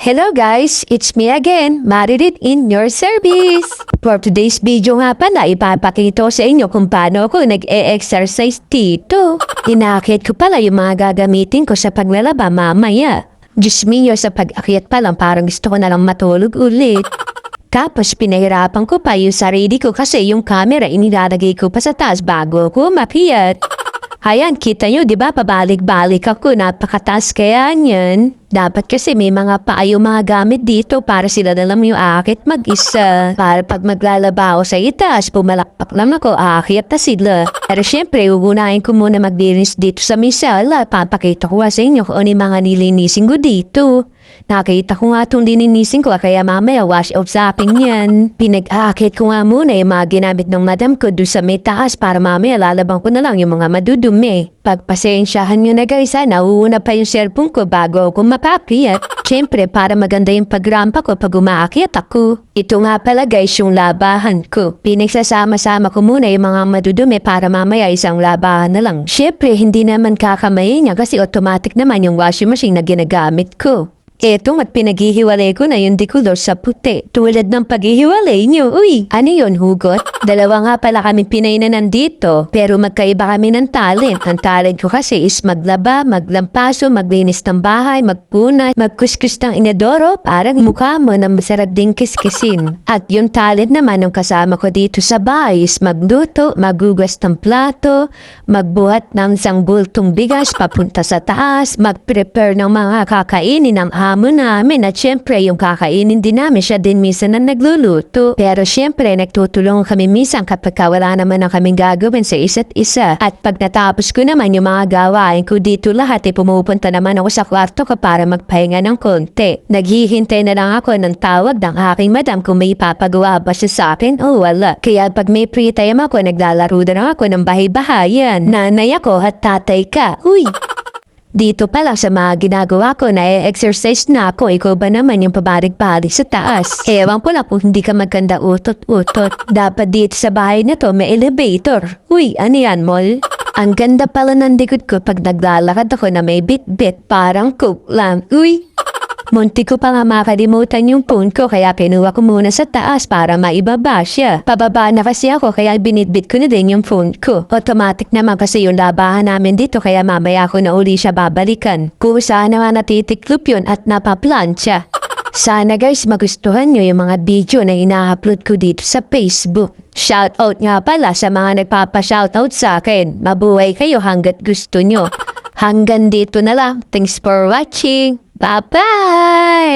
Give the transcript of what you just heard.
Hello guys, it's me again, Maririt in your service. For today's video nga pala, ipapakita ko sa inyo kung paano ako nag-e-exercise dito. Inakit ko pala yung mga gagamitin ko sa paglalaba mamaya. Diyos mio, sa pag-akyat pa lang parang gusto ko na lang matulog ulit. Tapos pinahirapan ko pa yung sarili ko kasi yung camera inilalagay ko pa sa taas bago ako umakyat. Ayan, kita nyo, di ba? Pabalik-balik ako. Napakataas kaya niyan. Dapat kasi may mga paayo mga gamit dito para sila na lang yung aakit mag-isa. Para pag maglalaba ako sa itaas, pumalakpak lang ako, aakit na sila. Pero syempre, uunahin ko muna maglinis dito sa misala. Papakita ko sa inyo kung ano yung mga nilinisin ko dito. Nakita ko nga itong lininisin ko kaya mamaya wash out sa akin yan. Pinag-aakit ko nga muna yung mga ginamit ng madam ko doon sa may taas para mamaya lalabang ko na lang yung mga madudumi. Pagpasensyahan nyo na guys ha, nauuna pa yung cellphone ko bago ako mapakyat. Siyempre para maganda yung pagrampa ko pag umaakyat ako. Ito nga pala guys yung labahan ko. Pinagsasama-sama ko muna yung mga madudumi para mamaya isang labahan na lang. Siyempre hindi naman kakamayin niya kasi automatic naman yung washing machine na ginagamit ko. Eto at pinaghihiwalay ko na yung decolor sa puti. Tulad ng paghihiwalay nyo. Uy, ano yun hugot? Dalawa nga pala kami Pinay na nandito. Pero magkaiba kami ng talent. Ang talent ko kasi is maglaba, maglampaso, maglinis ng bahay, magpunat, magkuskus ng inodoro. Parang mukha mo na masarap ding kiskisin. At yung talent naman ng kasama ko dito sa bahay is magluto, magugas ng plato, magbuhat ng isang bultong bigas papunta sa taas, mag-prepare ng mga kakainin ng amo namin at syempre yung kakainin din namin siya din minsan na nagluluto. Pero syempre nagtutulong kami minsan kapag wala naman ang kaming gagawin sa isa't isa. At pag natapos ko naman yung mga gawain ko dito lahat pumupunta naman ako sa kwarto ko para magpahinga ng konti. Naghihintay na lang ako ng tawag ng aking madam kung may ipapagawa ba siya sa akin o wala. Kaya pag may free time ako naglalaro na ako ng bahay-bahayan. Nanay ako at tatay ka. Uy! Dito pala sa mga ginagawa ko na exercise na ako, ikaw ba naman yung pabalik-balik sa taas? Ewan ko lang kung hindi ka maganda utot-utot. Dapat dito sa bahay na to may elevator. Uy, ano yan, mall? Ang ganda pala ng likod ko pag naglalakad ako na may bit-bit, parang coke lang. Uy! Munti ko pa nga makalimutan yung phone ko kaya kinuha ko muna sa taas para maibaba siya. Pababa na kasi ako kaya binitbit ko na din yung phone ko. Automatic naman kasi yung labahan namin dito kaya mamaya ko na uli siya babalikan. Kusa naman natitiklop yun at napaplansya. Sana guys magustuhan nyo yung mga video na ina-upload ko dito sa Facebook. Shoutout nga pala sa mga nagpapa-shoutout sa akin. Mabuhay kayo hanggat gusto nyo. Hanggang dito na lang. Thanks for watching. Bye-bye!